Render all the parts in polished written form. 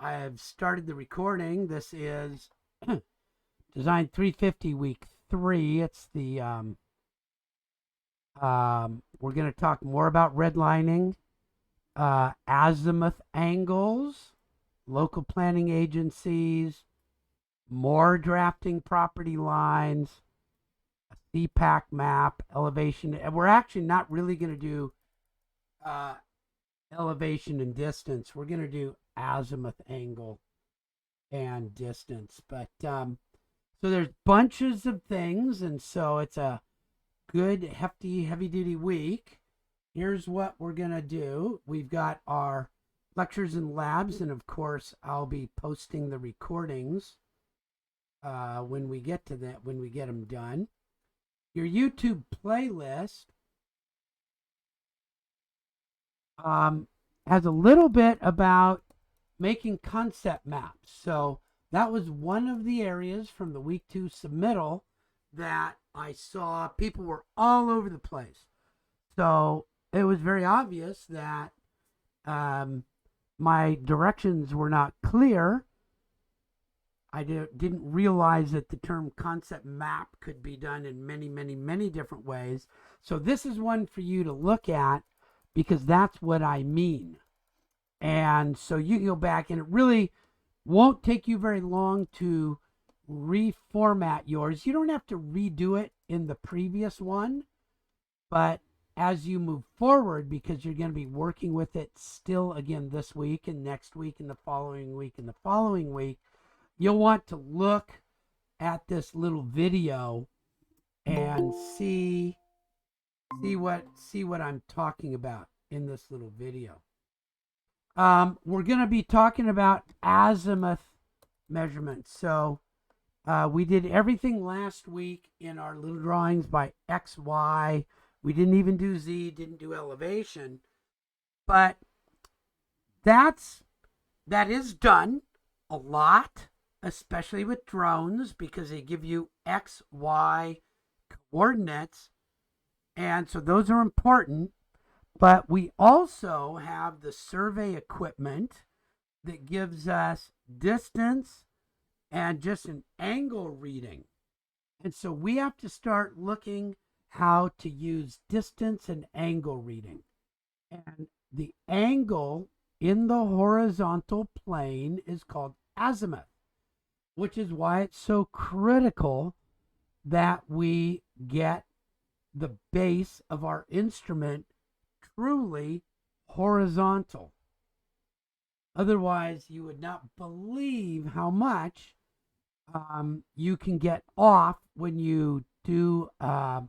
I have started the recording. This is Design 350 Week 3. It's the we're going to talk more about redlining, azimuth angles, local planning agencies, more drafting property lines, a CPAC map, elevation. And we're actually not really going to do elevation and distance. We're going to do azimuth angle and distance. But so there's bunches of things, and so it's a good, hefty, heavy-duty week. Here's what we're going to do. We've got our lectures and labs, and of course, I'll be posting the recordings when we get to that, when we get them done. Your YouTube playlist has a little bit about making concept maps. So that was one of the areas from the week 2 submittal that I saw people were all over the place. So it was very obvious that my directions were not clear. I didn't realize that the term concept map could be done in many, many, many different ways. So this is one for you to look at because that's what I mean. And so you can go back, and it really won't take you very long to reformat yours. You don't have to redo it in the previous one, but as you move forward, because you're going to be working with it still again this week and next week and the following week and the following week, you'll want to look at this little video and see what I'm talking about in this little video. We're going to be talking about azimuth measurements. So we did everything last week in our little drawings by X, Y. We didn't even do Z, didn't do elevation. But that is done a lot, especially with drones, because they give you X, Y coordinates. And so those are important. But we also have the survey equipment that gives us distance and just an angle reading. And so we have to start looking how to use distance and angle reading. And the angle in the horizontal plane is called azimuth, which is why it's so critical that we get the base of our instrument truly horizontal. Otherwise, you would not believe how much you can get off when you do a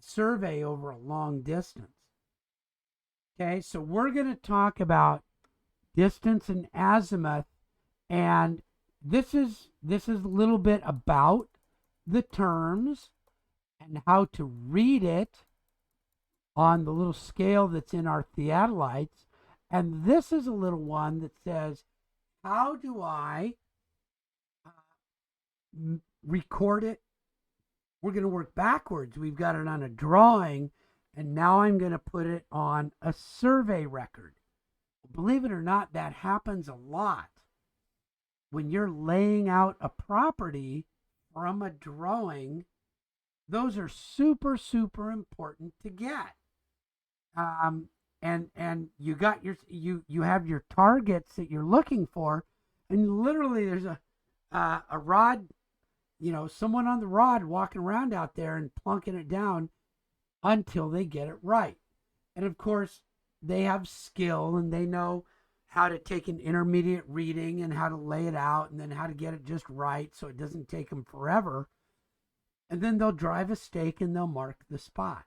survey over a long distance. Okay, so we're going to talk about distance and azimuth, and this is a little bit about the terms and how to read it on the little scale that's in our theodolites. And this is a little one that says, how do I record it? We're going to work backwards. We've got it on a drawing, and now I'm going to put it on a survey record. Believe it or not, that happens a lot. When you're laying out a property from a drawing, those are super, super important to get. And you got you have your targets that you're looking for, and literally there's a rod, someone on the rod walking around out there and plunking it down until they get it right. And of course, they have skill and they know how to take an intermediate reading and how to lay it out and then how to get it just right so it doesn't take them forever. And then they'll drive a stake and they'll mark the spot.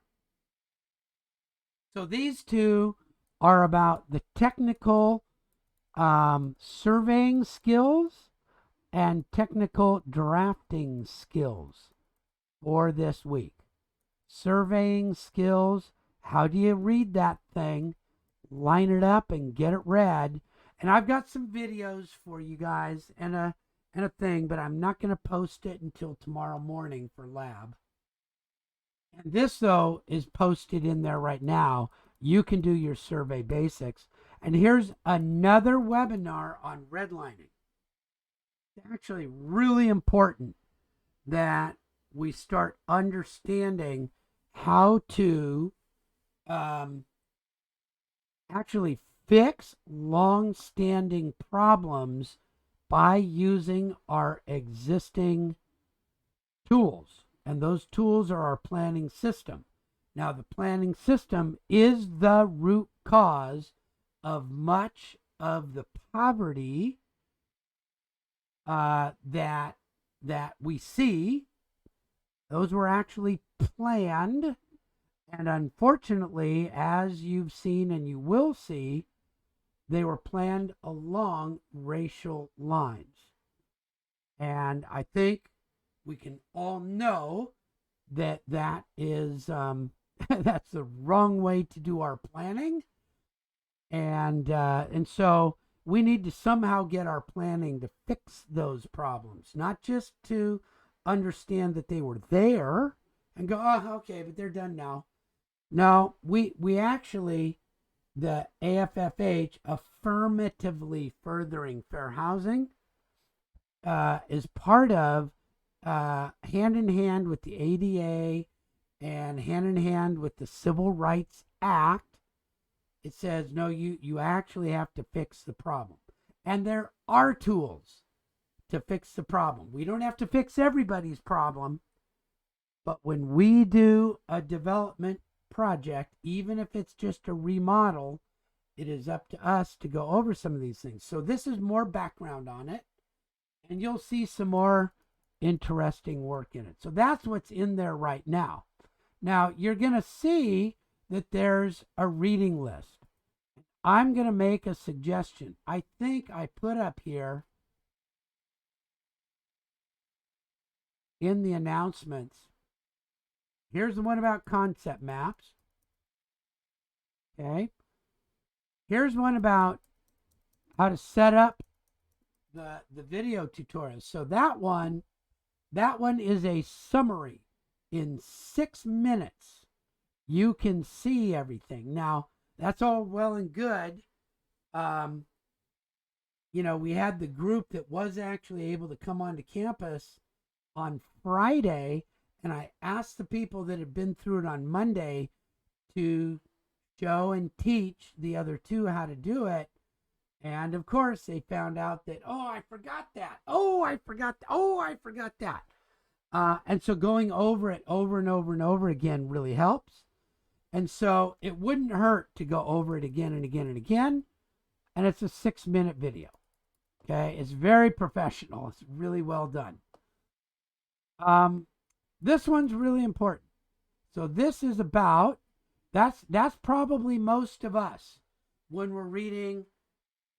So these two are about the technical surveying skills and technical drafting skills for this week. Surveying skills, how do you read that thing, line it up and get it read. And I've got some videos for you guys and a thing, but I'm not going to post it until tomorrow morning for lab. And this, though, is posted in there right now. You can do your survey basics. And here's another webinar on redlining. It's actually really important that we start understanding how to actually fix long-standing problems by using our existing tools. And those tools are our planning system. Now, the planning system is the root cause of much of the poverty that we see. Those were actually planned. And unfortunately, as you've seen and you will see, they were planned along racial lines. And I think we can all know that that is that's the wrong way to do our planning. And so we need to somehow get our planning to fix those problems, not just to understand that they were there and go, oh, okay, but they're done now. No, we actually, the AFFH, affirmatively furthering fair housing, is part of, hand in hand with the ADA and hand in hand with the Civil Rights Act. It says, no, you actually have to fix the problem. And there are tools to fix the problem. We don't have to fix everybody's problem, but when we do a development project, even if it's just a remodel, it is up to us to go over some of these things. So this is more background on it, and you'll see some more interesting work in it. So that's what's in there right now. Now, you're going to see that there's a reading list. I'm going to make a suggestion. I think I put up here in the announcements. Here's the one about concept maps. Okay. Here's one about how to set up the video tutorials. So that one is a summary. In 6 minutes, you can see everything. Now, that's all well and good. We had the group that was actually able to come onto campus on Friday, and I asked the people that had been through it on Monday to show and teach the other two how to do it. And of course, they found out that, oh, I forgot that. Oh, I forgot. Oh, I forgot that. And so going over it over and over and over again really helps. And so it wouldn't hurt to go over it again and again and again. And it's a 6-minute video. Okay. It's very professional. It's really well done. This one's really important. So this is about, that's probably most of us when we're reading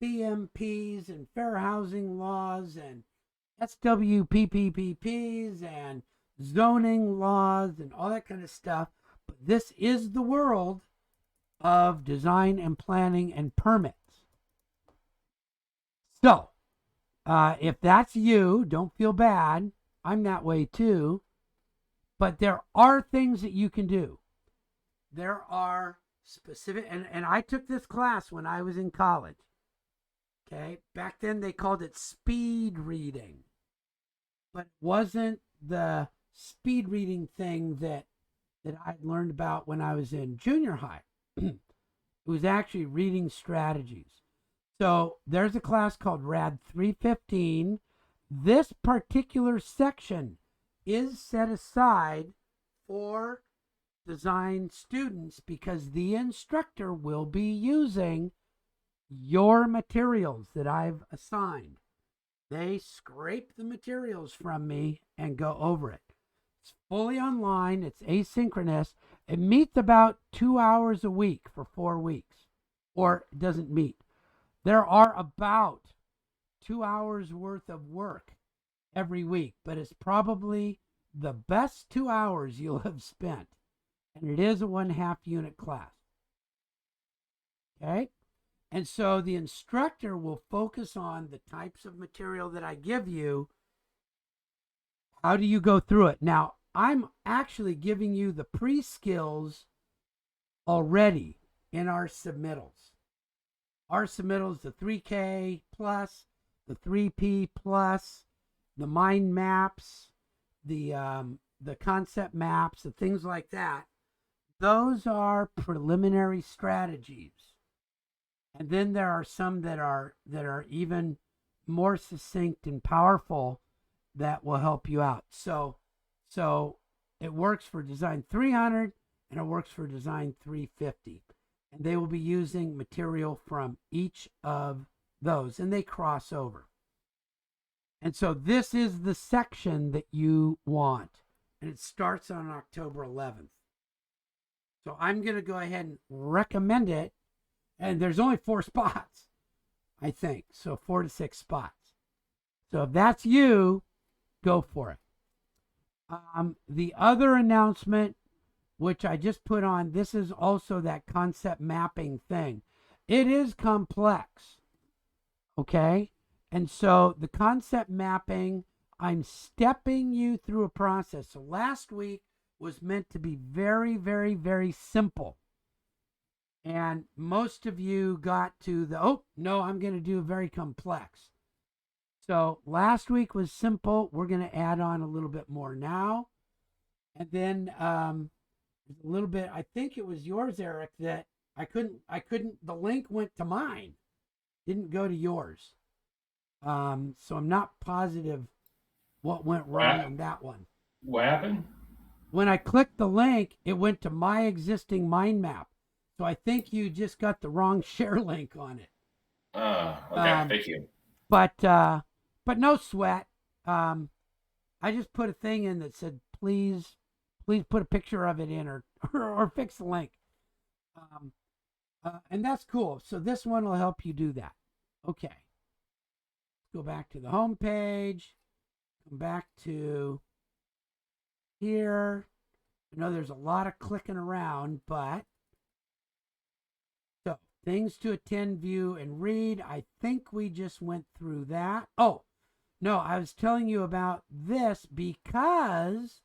PMPs and fair housing laws and SWPPPs and zoning laws and all that kind of stuff. But this is the world of design and planning and permits. So, if that's you, don't feel bad. I'm that way too. But there are things that you can do. There are specific, and I took this class when I was in college. Okay, back then they called it speed reading. But it wasn't the speed reading thing that I'd learned about when I was in junior high. It was actually reading strategies. So there's a class called RAD 315. This particular section is set aside for design students because the instructor will be using your materials that I've assigned. They scrape the materials from me and go over it. It's fully online. It's asynchronous. It meets about 2 hours a week for 4 weeks, or it doesn't meet. There are about 2 hours worth of work every week, but it's probably the best 2 hours you'll have spent. And it is a 1/2 unit class. Okay? And so the instructor will focus on the types of material that I give you. How do you go through it? Now, I'm actually giving you the pre-skills already in our submittals. Our submittals, the 3K plus, the 3P plus, the mind maps, the concept maps, the things like that. Those are preliminary strategies. And then there are some that are even more succinct and powerful that will help you out. So it works for design 300 and it works for design 350. And they will be using material from each of those, and they cross over. And so this is the section that you want, and it starts on October 11th. So I'm going to go ahead and recommend it, and there's only 4 spots, I think. So 4 to 6 spots. So if that's you, go for it. The other announcement, which I just put on, this is also that concept mapping thing. It is complex, okay? And so the concept mapping, I'm stepping you through a process. So last week was meant to be very, very, very simple. And most of you got to the, oh, no, I'm going to do very complex. So last week was simple. We're going to add on a little bit more now. And then a little bit, I think it was yours, Eric, that I couldn't, the link went to mine, didn't go to yours. So I'm not positive what went wrong on that one. What happened? When I clicked the link, it went to my existing mind map. So I think you just got the wrong share link on it. Okay, thank you. But no sweat. I just put a thing in that said, please put a picture of it in or fix the link. And that's cool. So this one will help you do that. Okay. Go back to the home page. Come back to here. I know there's a lot of clicking around, but so things to attend, view, and read. I think we just went through that. Oh, no, I was telling you about this because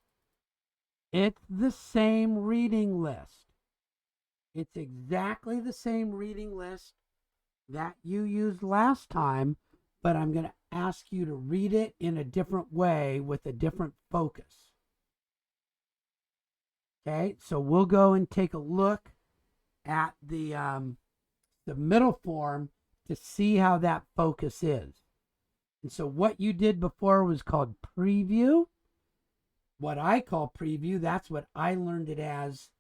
it's the same reading list. It's exactly the same reading list that you used last time, but I'm going to ask you to read it in a different way with a different focus. Okay, so we'll go and take a look at the middle form to see how that focus is. And so what you did before was called preview. What I call preview, that's what I learned it as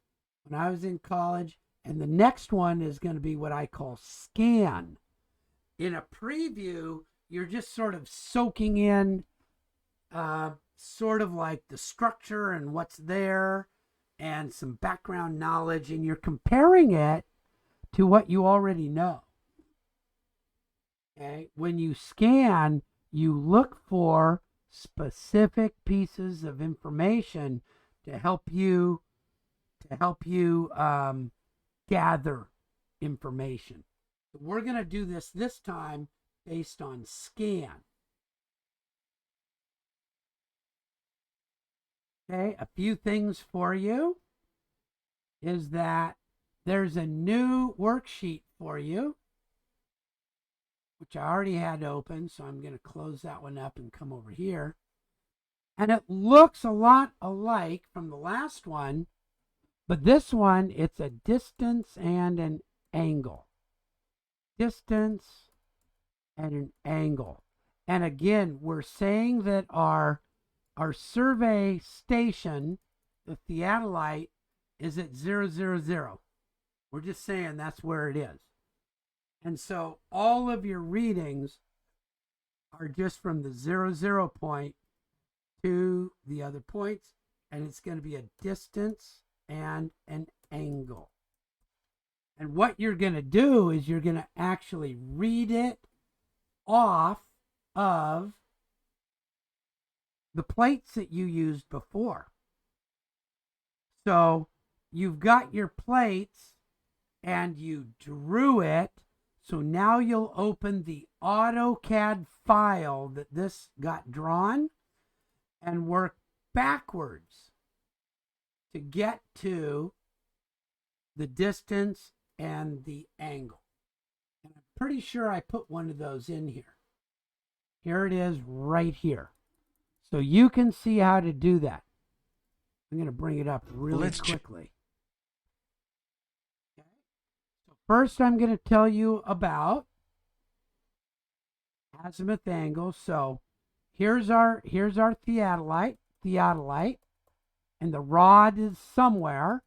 when I was in college. And the next one is going to be what I call scan. In a preview, you're just sort of soaking in sort of like the structure and what's there and some background knowledge, and you're comparing it to what you already know. Okay? When you scan, you look for specific pieces of information to help you gather information. So we're going to do this time based on scan. Okay, a few things for you is that there's a new worksheet for you, which I already had open, so I'm going to close that one up and come over here. And it looks a lot alike from the last one, but this one, it's a distance and an angle. Distance and an angle. And again, we're saying that our survey station, the theodolite, is at 0, 0, 0. We're just saying that's where it is. And so all of your readings are just from the 0, 0 point to the other points, and it's going to be a distance and an angle. And what you're going to do is you're going to actually read it off of the plates that you used before. So you've got your plates and you drew it. So now you'll open the AutoCAD file that this got drawn and work backwards to get to the distance and the angle. And I'm pretty sure I put one of those in here. Here it is right here. So you can see how to do that. I'm going to bring it up really quickly. Okay. So first I'm going to tell you about azimuth angle. So here's our theodolite, and the rod is somewhere,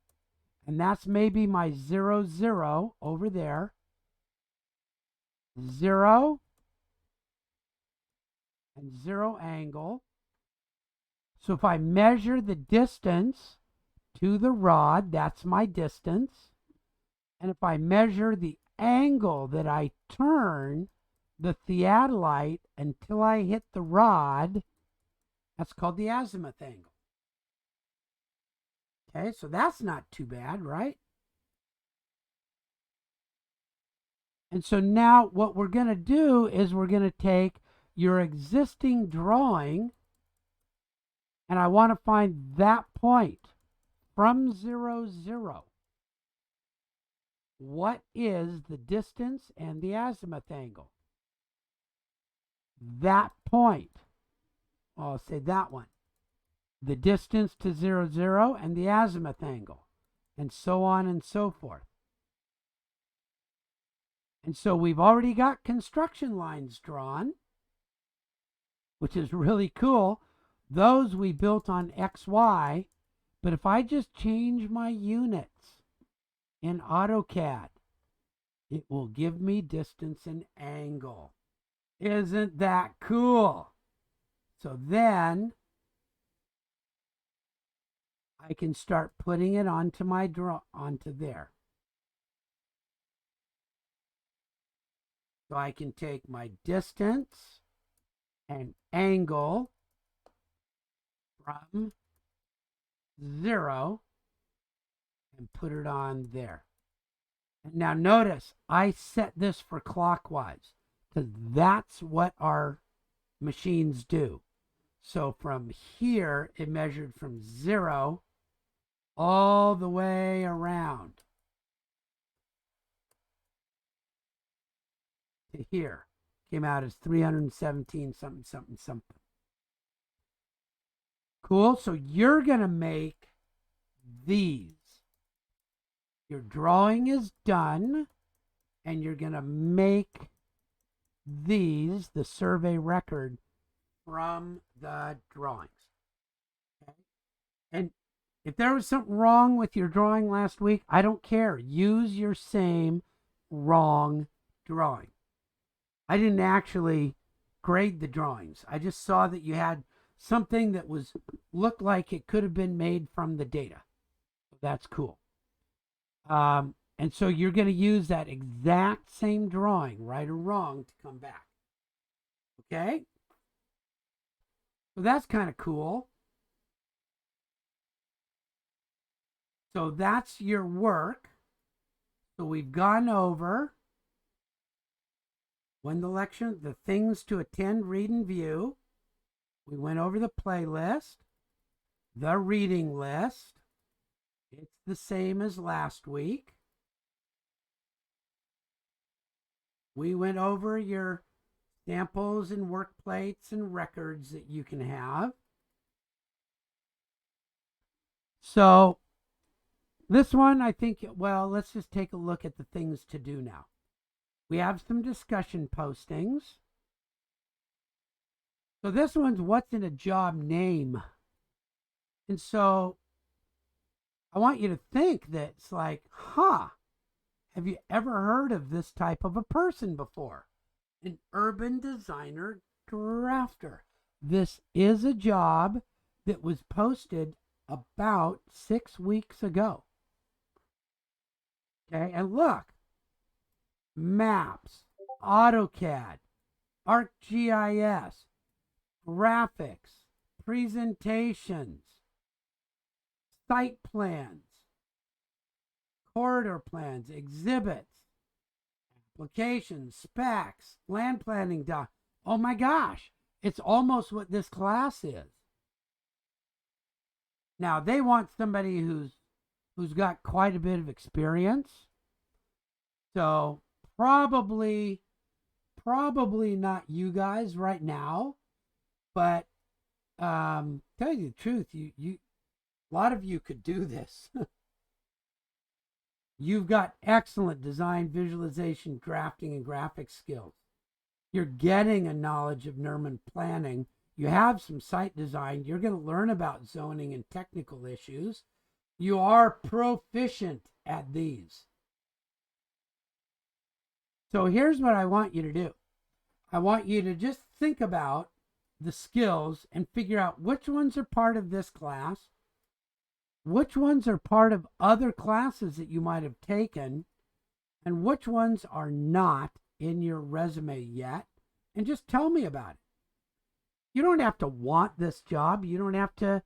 and that's maybe my 0, 0 over there. 0 and 0 angle. So if I measure the distance to the rod, that's my distance. And if I measure the angle that I turn the theodolite until I hit the rod, that's called the azimuth angle. Okay, so that's not too bad, right? And so now what we're going to do is we're going to take your existing drawing, and I want to find that point from 0, 0. What is the distance and the azimuth angle? That point. I'll say that one. The distance to 0, 0 and the azimuth angle, and so on and so forth. And so we've already got construction lines drawn, which is really cool. Those we built on XY, but if I just change my units in AutoCAD, it will give me distance and angle. Isn't that cool? So then I can start putting it onto my onto there. So I can take my distance and angle from 0 and put it on there. And now notice I set this for clockwise because that's what our machines do. So from here, it measured from 0 all the way around to here. Came out as 317 something, something, something. Cool. So you're going to make these. Your drawing is done, and you're going to make these, the survey record, from the drawings. Okay? And if there was something wrong with your drawing last week, I don't care. Use your same wrong drawing. I didn't actually grade the drawings. I just saw that you had something that looked like it could have been made from the data. That's cool. And so you're going to use that exact same drawing, right or wrong, to come back. Okay? So that's kind of cool. So that's your work. So we've gone over when the lecture, the things to attend, read, and view. We went over the playlist, the reading list. It's the same as last week. We went over your samples and work plates and records that you can have. So this one, I think, well, let's just take a look at the things to do now. We have some discussion postings. So this one's what's in a job name. And so I want you to think that it's like, have you ever heard of this type of a person before? An urban designer drafter. This is a job that was posted about 6 weeks ago. Okay, and look, maps, AutoCAD, ArcGIS, graphics, presentations, site plans, corridor plans, exhibits, applications, specs, land planning doc. Oh my gosh, it's almost what this class is. Now they want somebody who's got quite a bit of experience. So probably not you guys right now, but tell you the truth, you a lot of you could do this. You've got excellent design, visualization, drafting, and graphic skills. You're getting a knowledge of Nerman planning. You have some site design. You're going to learn about zoning and technical issues. You are proficient at these. So here's what I want you to do. I want you to just think about the skills and figure out which ones are part of this class, which ones are part of other classes that you might have taken, and which ones are not in your resume yet, and just tell me about it. You don't have to want this job. You don't have to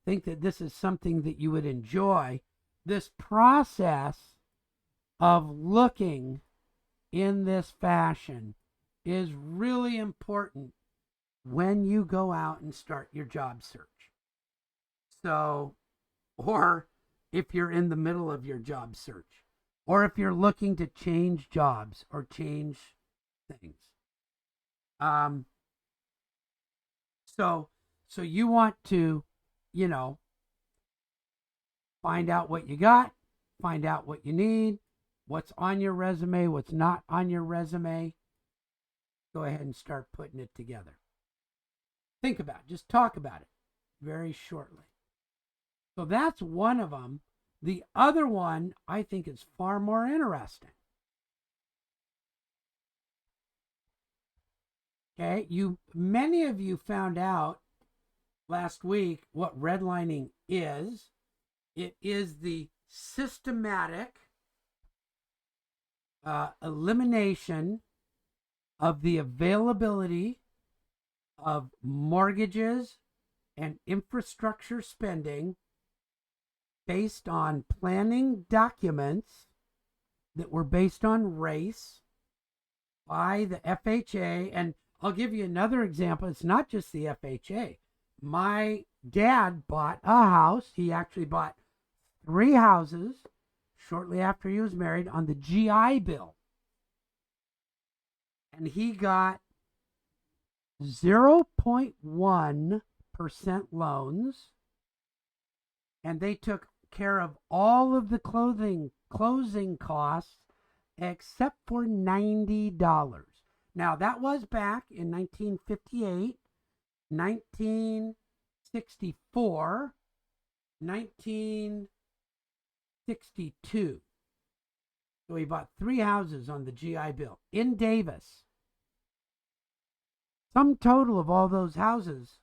think that this is something that you would enjoy. This process of looking in this fashion is really important when you go out and start your job search. So, or if you're in the middle of your job search, or if you're looking to change jobs or change things. So you want to, find out what you got, find out what you need, what's on your resume, what's not on your resume. Go ahead and start putting it together. Think about it. Just talk about it very shortly. So that's one of them. The other one I think is far more interesting. Okay, many of you found out last week what redlining is. It is the systematic elimination of the availability of mortgages and infrastructure spending based on planning documents that were based on race by the FHA. And I'll give you another example. It's not just the FHA. My dad bought a house. He actually bought 3 houses shortly after he was married on the GI Bill. And he got 0.1% loans. And they took care of all of the closing costs except for $90. Now, that was back in 1958, 1964, 1962. So he bought 3 houses on the GI Bill in Davis. Sum total of all those houses,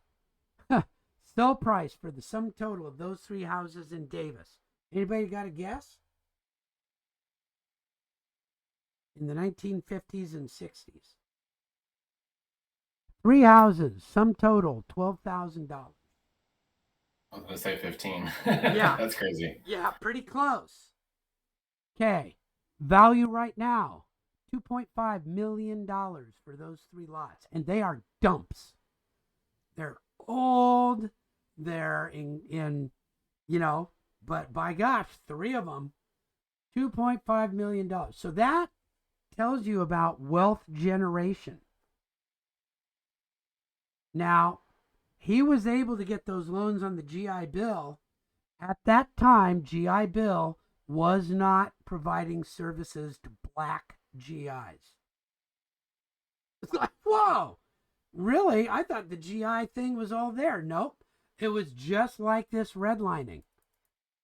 sell price for the sum total of those 3 houses in Davis. Anybody got a guess? In the 1950s and 60s. 3 houses, sum total, $12,000. I was going to say 15. Yeah. That's crazy. Yeah, pretty close. Okay. Value right now, $2.5 million for those 3 lots. And they are dumps. They're old. They're in but by gosh, 3 of them, $2.5 million. So that tells you about wealth generation. Now, he was able to get those loans on the GI Bill. At that time, GI Bill was not providing services to black GIs. It's like, whoa, really? I thought the GI thing was all there. Nope. It was just like this redlining,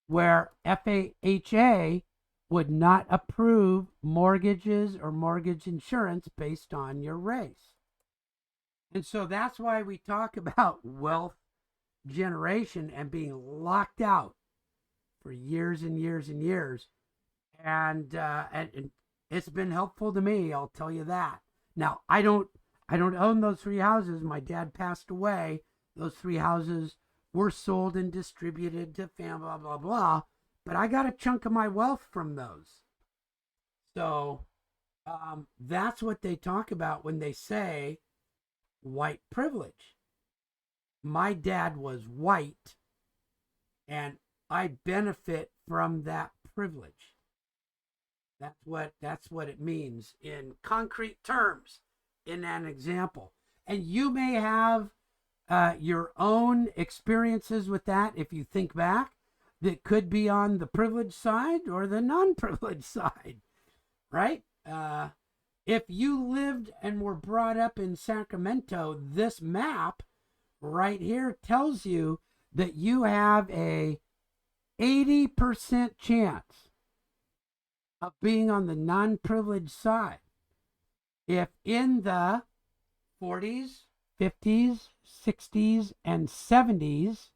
where FHA would not approve mortgages or mortgage insurance based on your race. And so that's why we talk about wealth generation and being locked out for years and years and years. And it's been helpful to me, I'll tell you that. Now, I don't own those 3 houses. My dad passed away. Those 3 houses were sold and distributed to family, blah, blah, blah. But I got a chunk of my wealth from those. So that's what they talk about when they say white privilege. My dad was white, and I benefit from that privilege. That's what it means in concrete terms in an example. And you may have your own experiences with that if you think back, that could be on the privileged side or the non-privileged side, right? If you lived and were brought up in Sacramento, this map right here tells you that you have a 80% chance of being on the non-privileged side. If in the 40s, 50s, 60s, and 70s,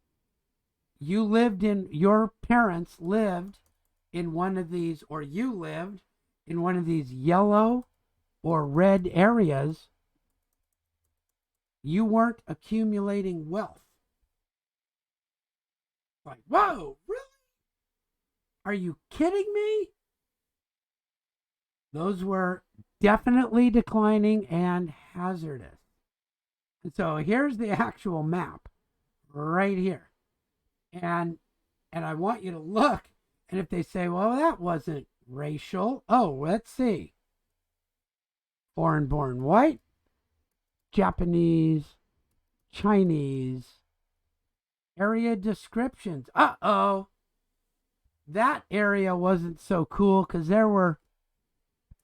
your parents lived in one of these, or you lived in one of these yellow or red areas, you weren't accumulating wealth. Like, whoa, really? Are you kidding me? Those were definitely declining and hazardous. And so here's the actual map right here. And I want you to look, and if they say, well, that wasn't racial. Oh, let's see. Foreign born white, Japanese, Chinese, area descriptions. Uh-oh. That area wasn't so cool because there were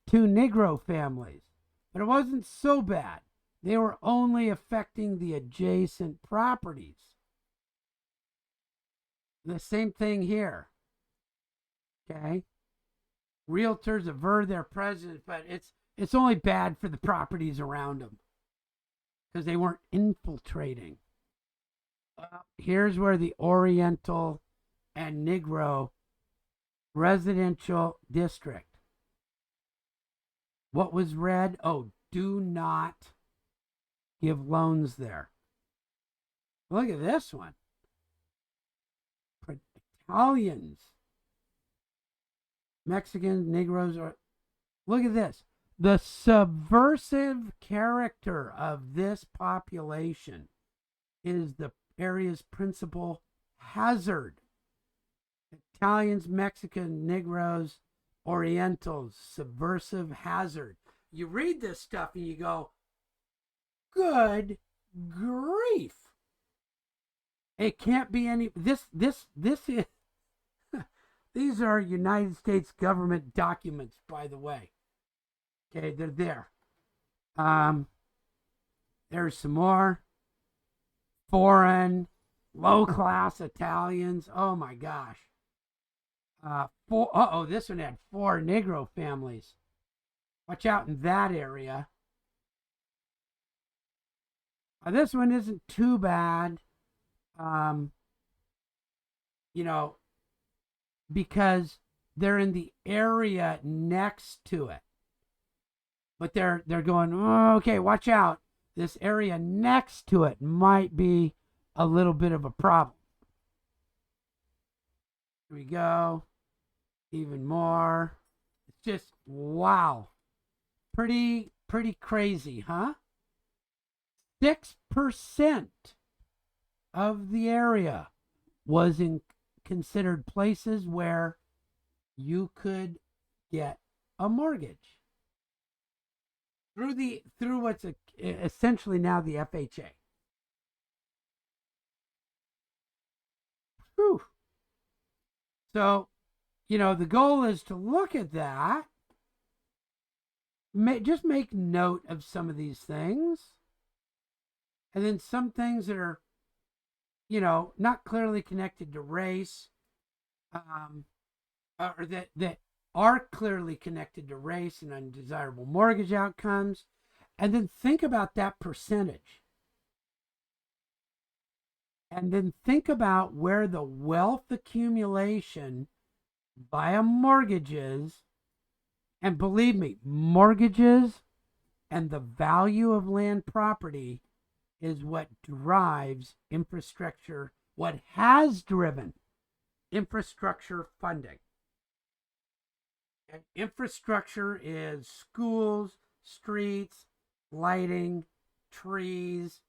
2 Negro families, but it wasn't so bad. They were only affecting the adjacent properties. The same thing here. Okay. Realtors aver their presence, but it's only bad for the properties around them because they weren't infiltrating. Here's where the Oriental and Negro residential district. What was red? Oh, do not give loans there. Look at this one. Italians, Mexicans, Negroes are. Look at this. The subversive character of this population is the area's principal hazard. Italians, Mexicans, Negroes, Orientals, subversive hazard. You read this stuff and you go, good grief. It can't be any. This is. These are United States government documents, by the way. Okay, they're there. There's some more foreign, low-class Italians. Oh my gosh. This one had 4 Negro families. Watch out in that area. This one isn't too bad. Because they're in the area next to it. But they're going, oh, okay, watch out. This area next to it might be a little bit of a problem. Here we go. Even more. It's just, wow. Pretty crazy, huh? 6% of the area was considered places where you could get a mortgage through what's essentially now the FHA. Whew. So, the goal is to look at that, just make note of some of these things, and then some things that are, not clearly connected to race, or that are clearly connected to race and undesirable mortgage outcomes, and then think about that percentage. And then think about where the wealth accumulation via mortgages, and believe me, mortgages and the value of land property is what drives infrastructure, what has driven infrastructure funding. And infrastructure is schools, streets, lighting, trees,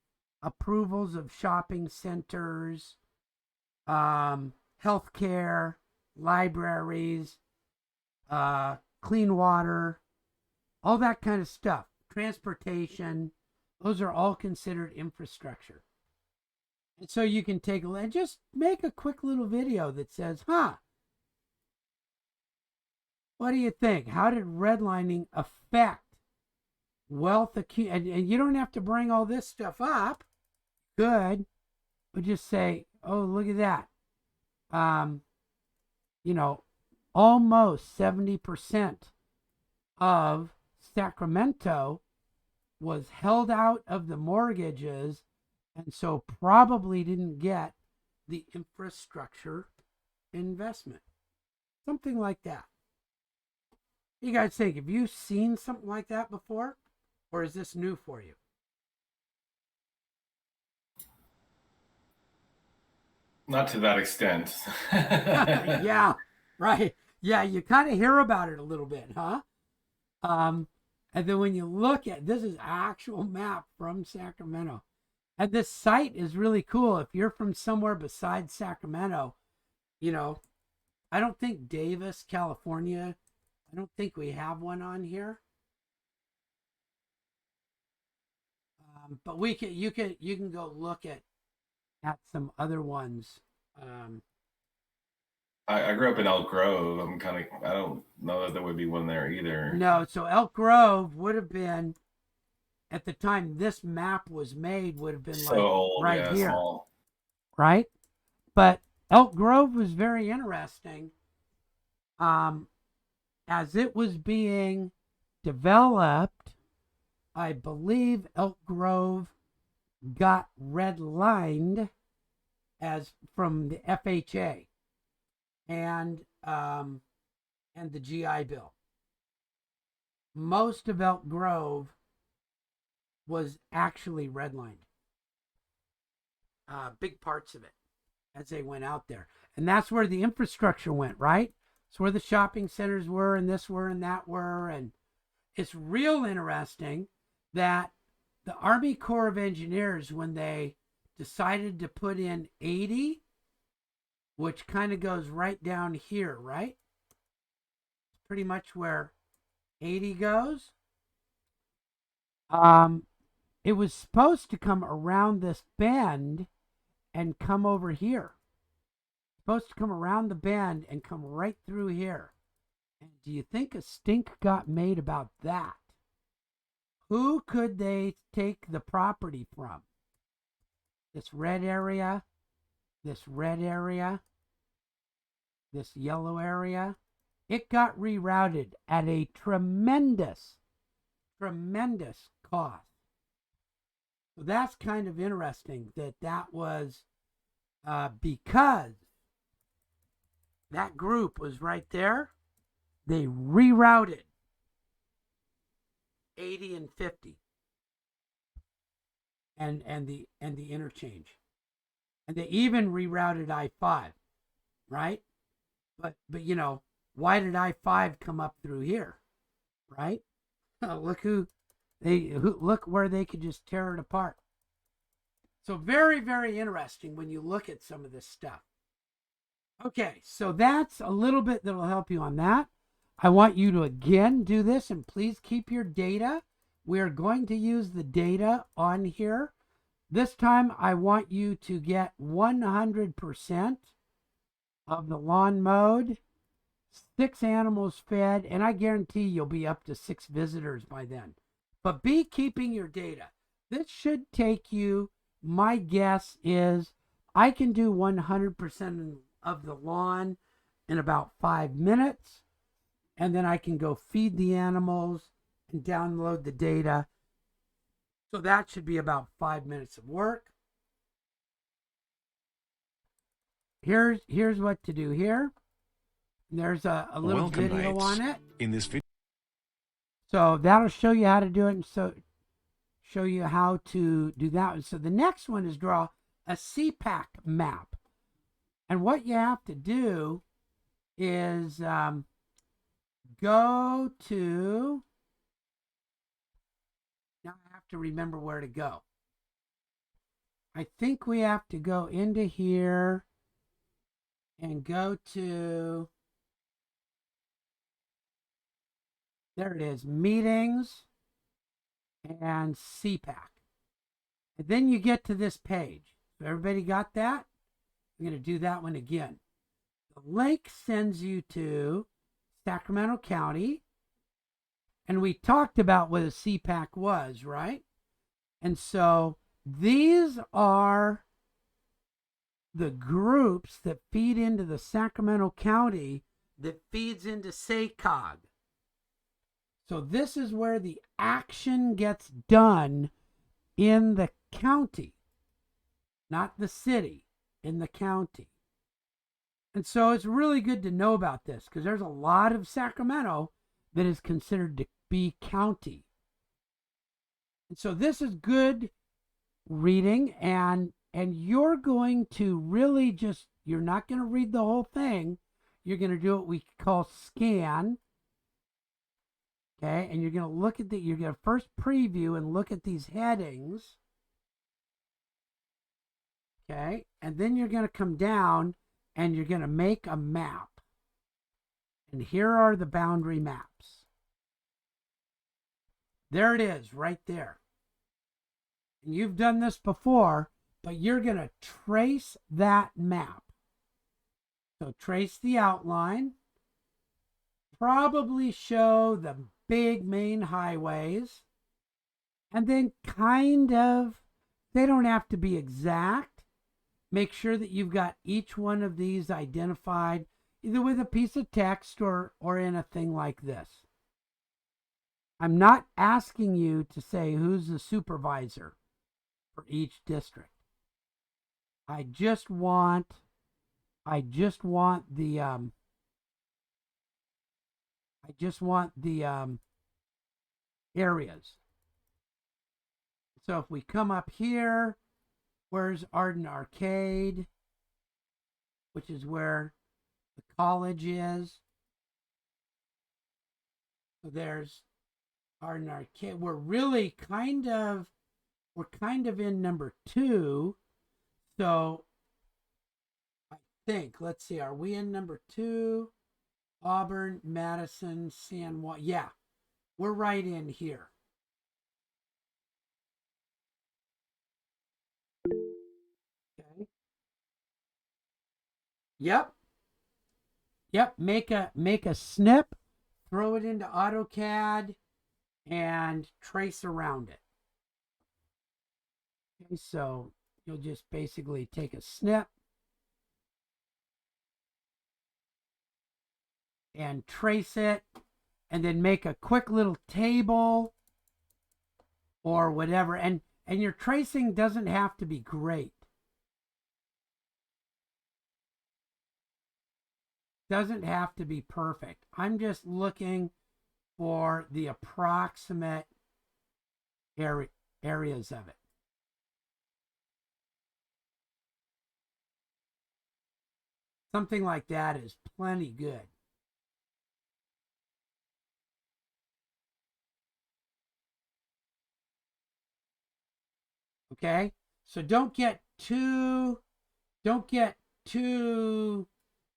approvals of shopping centers, healthcare, libraries, clean water, all that kind of stuff, transportation, those are all considered infrastructure. And so you can take and just make a quick little video that says, what do you think? How did redlining affect wealth accumulation? And you don't have to bring all this stuff up. Good. But just say, oh, look at that. Almost 70% of Sacramento was held out of the mortgages and so probably didn't get the infrastructure investment. Something like that. You guys think, have you seen something like that before? Or is this new for you? Not to that extent. Yeah, right. Yeah, you kind of hear about it a little bit, huh? And then when you look at this is actual map from Sacramento. And this site is really cool. If you're from somewhere besides Sacramento, I don't think Davis, California, I don't think we have one on here. But you can go look at some other ones. I grew up in Elk Grove. I don't know that there would be one there either. No, so Elk Grove would have been, at the time this map was made, would have been So like old, right yeah, here. small. Right? But Elk Grove was very interesting. As it was being developed, I believe Elk Grove got redlined as from the FHA and the GI Bill. Most of Elk Grove was actually redlined. Big parts of it as they went out there. And that's where the infrastructure went, right? It's where the shopping centers were and this were and that were. And it's real interesting that the Army Corps of Engineers, when they decided to put in 80, which kind of goes right down here, right? It's pretty much where 80 goes. It was supposed to come around this bend and come over here. Supposed to come around the bend and come right through here. And do you think a stink got made about that? Who could they take the property from? This red area, this red area, this yellow area. It got rerouted at a tremendous cost. So that's kind of interesting that was because that group was right there. They rerouted 80 and 50 and the interchange. And they even rerouted I-5, right? But why did I-5 come up through here? Right? Look look where they could just tear it apart. So very, very interesting when you look at some of this stuff. Okay, so that's a little bit that'll help you on that. I want you to again do this, and please keep your data. We are going to use the data on here. This time I want you to get 100% of the lawn mowed, 6 animals fed, and I guarantee you'll be up to 6 visitors by then. But be keeping your data. This should take you, my guess is, I can do 100% of the lawn in about 5 minutes, and then I can go feed the animals and download the data. So that should be about 5 minutes of work. Here's what to do here. There's a little Welcome, video mates. on it. In this video, So that'll show you how to do it, and so show you how to do that. So the next one is draw a CPAC map. And what you have to do is go to, now I have to remember where to go. I think we have to go into here and go to There it is, meetings and CPAC. And then you get to this page. So everybody got that? I'm going to do that one again. The link sends you to Sacramento County. And we talked about what a CPAC was, right? And so these are the groups that feed into the Sacramento County that feeds into SACOG. So this is where the action gets done in the county, not the city, in the county. And so it's really good to know about this because there's a lot of Sacramento that is considered to be county. And so this is good reading, and you're going to really just, you're not going to read the whole thing. You're going to do what we call scan. Okay, and you're going to look at you're going to first preview and look at these headings. Okay, and then you're going to come down and you're going to make a map. And here are the boundary maps. There it is, right there. And you've done this before, but you're going to trace that map. So trace the outline. Probably show the big main highways. And then kind of, they don't have to be exact. Make sure that you've got each one of these identified either with a piece of text or in a thing like this. I'm not asking you to say who's the supervisor for each district. I just want the areas. So if we come up here, where's Arden Arcade, which is where the college is. So there's Arden Arcade. We're kind of in number 2. So I think, let's see, are we in number 2? Auburn, Madison, San Juan. Yeah, we're right in here. Okay. Yep. Make a snip, throw it into AutoCAD, and trace around it. Okay, so you'll just basically take a snip and trace it, and then make a quick little table or whatever. And your tracing doesn't have to be great. Doesn't have to be perfect. I'm just looking for the approximate areas of it. Something like that is plenty good. Okay, so don't get too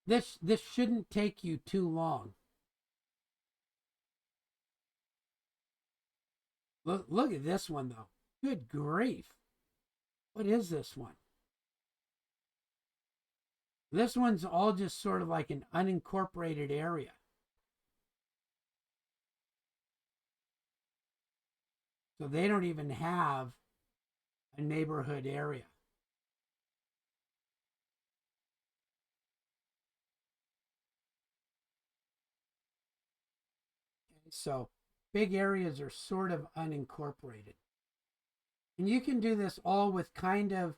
this shouldn't take you too long. Look at this one though. Good grief. What is this one? This one's all just sort of like an unincorporated area. So they don't even have a neighborhood area. Okay, so big areas are sort of unincorporated. And you can do this all with kind of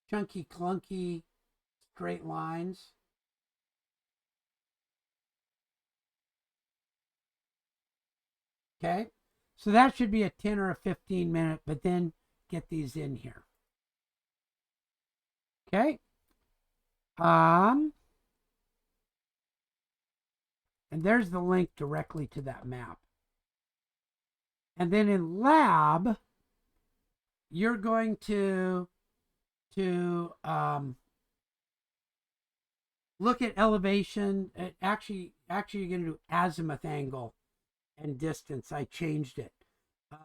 chunky, clunky, straight lines. Okay, so that should be a 10 or a 15 minute, but then get these in here. Okay. And there's the link directly to that map. And then in lab, you're going to look at elevation. Actually, you're going to do azimuth angle and distance. I changed it.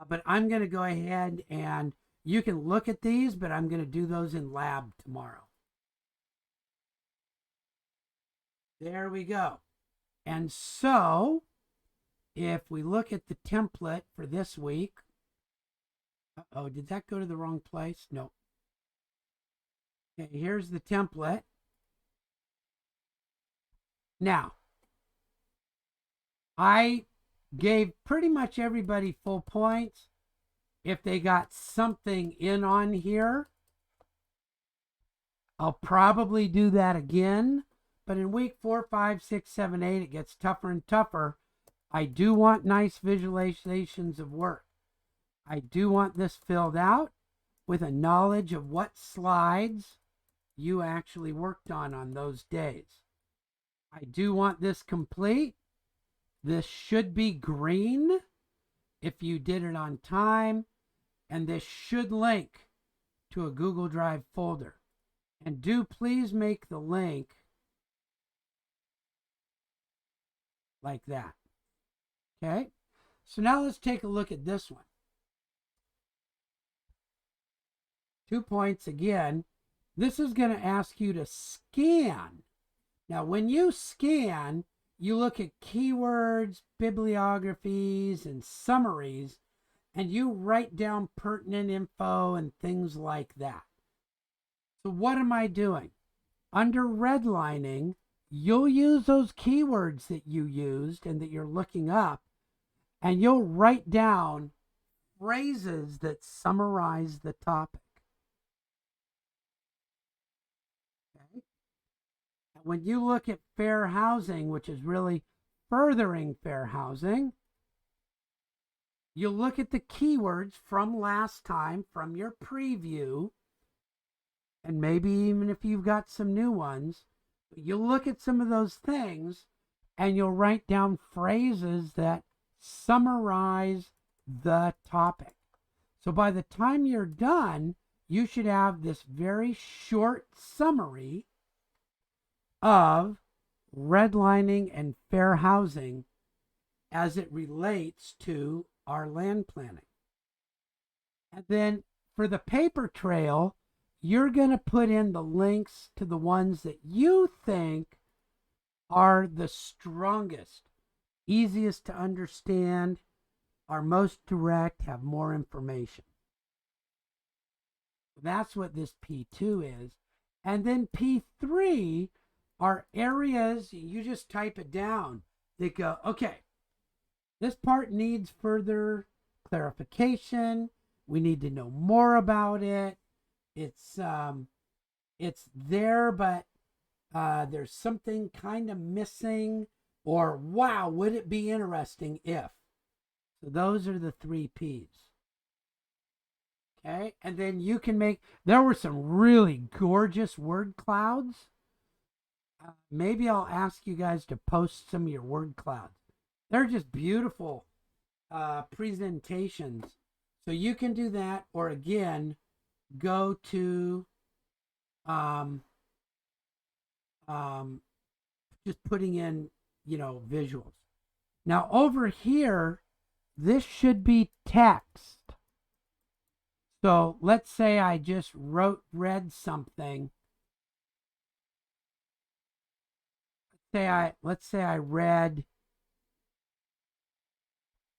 But I'm going to go ahead and you can look at these, but I'm going to do those in lab tomorrow. There we go. And so if we look at the template for this week, oh, did that go to the wrong place? No. Okay, here's the template. Now, I gave pretty much everybody full points. If they got something in on here, I'll probably do that again. But in week 4, 5, 6, 7, 8, it gets tougher and tougher. I do want nice visualizations of work. I do want this filled out with a knowledge of what slides you actually worked on those days. I do want this complete. This should be green if you did it on time, and this should link to a Google Drive folder. And do please make the link like that. Okay, so now let's take a look at this one. 2 points again. This is going to ask you to scan. Now, when you scan, you look at keywords, bibliographies, and summaries, and you write down pertinent info and things like that. So what am I doing? Under redlining, you'll use those keywords that you used and that you're looking up, and you'll write down phrases that summarize the topic. Okay? When you look at fair housing, which is really furthering fair housing, you look at the keywords from last time, from your preview, and maybe even if you've got some new ones, you look at some of those things and you'll write down phrases that summarize the topic. So by the time you're done, you should have this very short summary of redlining and fair housing as it relates to our land planning. And then for the paper trail, you're going to put in the links to the ones that you think are the strongest, easiest to understand, are most direct, have more information. That's what this P2 is. And then P3 are areas, you just type it down. They go, okay, this part needs further clarification. We need to know more about it. It's there, but there's something kind of missing, or wow, would it be interesting if? So those are the 3 P's. Okay, and then you can make, there were some really gorgeous word clouds. Maybe I'll ask you guys to post some of your word clouds. They're just beautiful presentations. So you can do that, or again, go to just putting in, visuals. Now over here, this should be text. So let's say I just read something. Let's say I read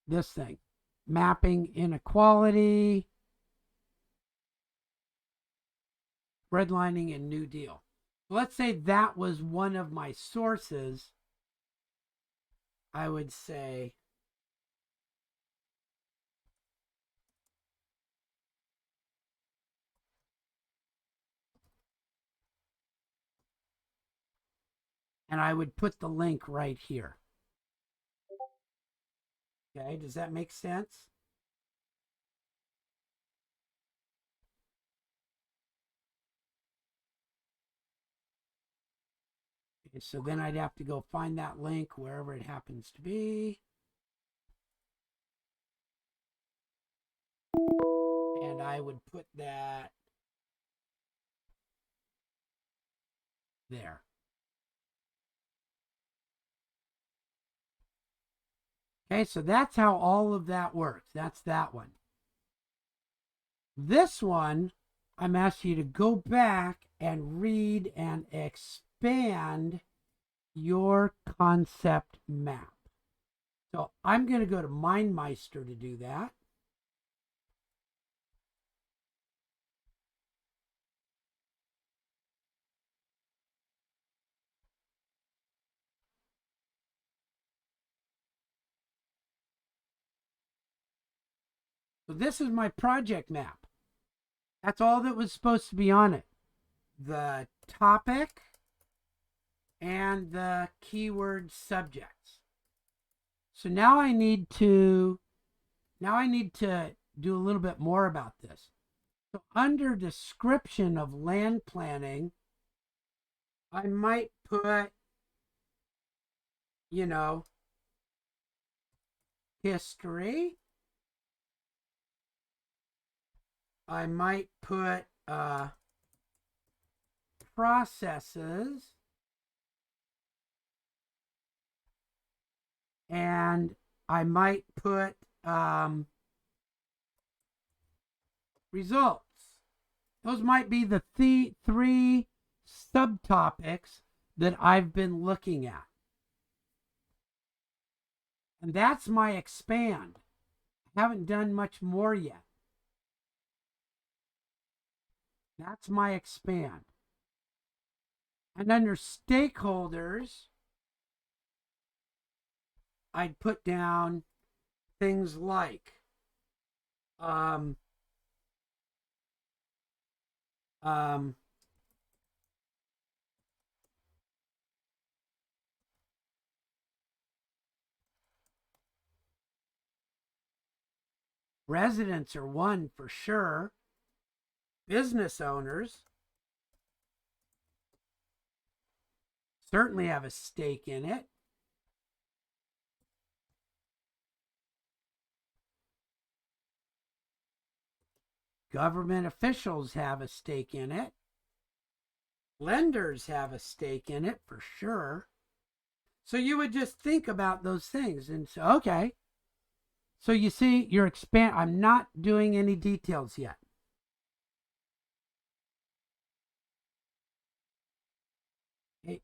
this thing, mapping inequality, redlining, and New Deal. Let's say that was one of my sources. I would say and I would put the link right here. Okay, does that make sense? Okay, so then I'd have to go find that link wherever it happens to be. And I would put that there. Okay, so that's how all of that works. That's that one. This one, I'm asking you to go back and read and expand your concept map. So I'm going to go to MindMeister to do that. So this is my project map. That's all that was supposed to be on it. The topic and the keyword subjects. So now I need to do a little bit more about this. So under description of land planning, I might put, history. I might put processes, and I might put results. Those might be the three subtopics that I've been looking at. And that's my expand. I haven't done much more yet. That's my expand. And under stakeholders, I'd put down things like um, um, residents are one for sure. Business owners certainly have a stake in it. Government officials have a stake in it. Lenders have a stake in it for sure. So you would just think about those things and say, okay. So you see, you're I'm not doing any details yet.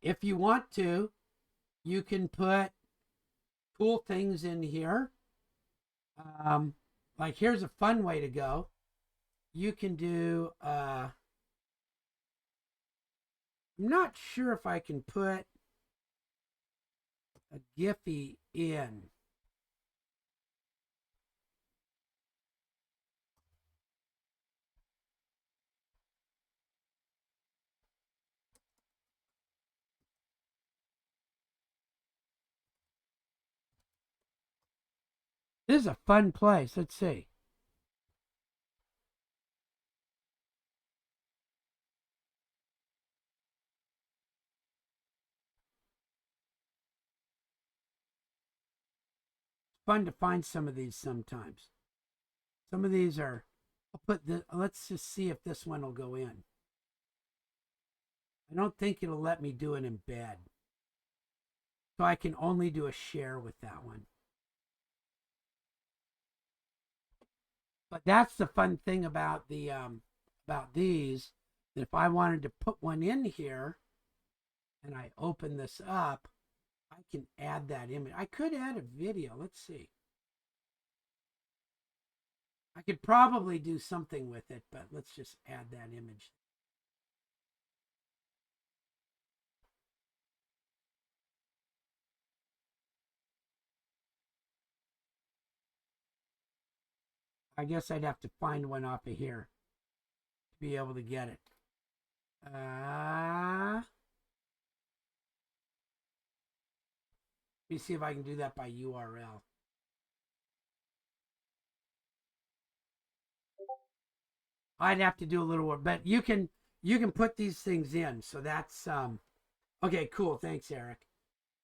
If you want to, you can put cool things in here. Like here's a fun way to go. You can do, I'm not sure if I can put a Giphy in. This is a fun place. Let's see. It's fun to find some of these sometimes. Some of these are, I'll put the, let's just see if this one will go in. I don't think it'll let me do an embed. So I can only do a share with that one. But that's the fun thing about the about these. That if I wanted to put one in here and I open this up, I can add that image. I could add a video. Let's see. I could probably do something with it, but let's just add that image. I guess I'd have to find one off of here to be able to get it. Let me see if I can do that by URL. I'd have to do a little work, but you can put these things in. So that's okay, cool. Thanks, Eric.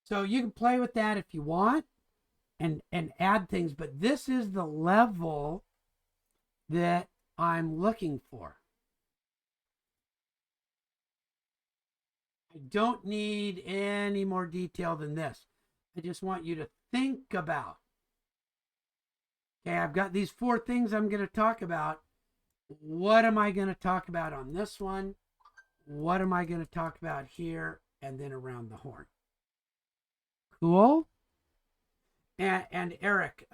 So you can play with that if you want and add things, but this is the level that I'm looking for. I don't need any more detail than this. I just want you to think about Okay, I've got these 4 things I'm going to talk about. What am I going to talk about on this one? What am I going to talk about here? And then around the horn. Cool. And Eric,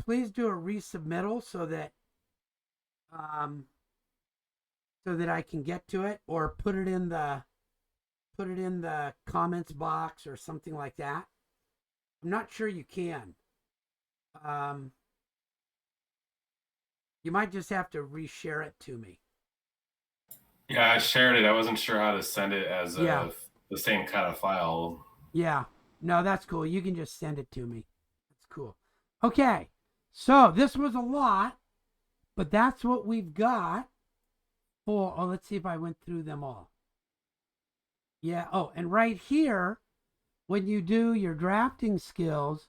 please do a resubmittal um, so that I can get to it, or put it in the comments box or something like that. I'm not sure you can. You might just have to reshare it to me. Yeah, I shared it. I wasn't sure how to send it as Yeah. the same kind of file. Yeah. No, that's cool. You can just send it to me. That's cool. Okay. So this was a lot, but that's what we've got for. Oh, let's see if I went through them all. Yeah. Oh, and right here, when you do your drafting skills,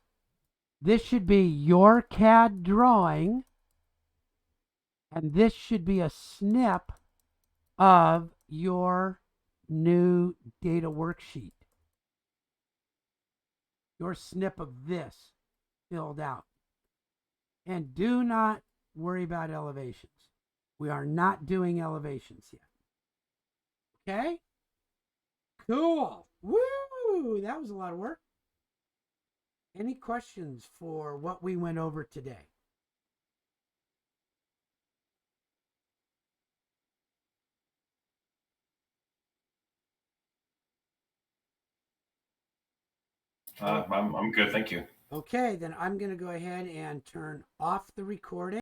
this should be your CAD drawing, and this should be a snip of your new data worksheet. Your snip of this filled out. And do not worry about elevations. We are not doing elevations yet. Okay? Cool. Woo! That was a lot of work. Any questions for what we went over today? I'm good, thank you. Okay, then I'm going to go ahead and turn off the recording.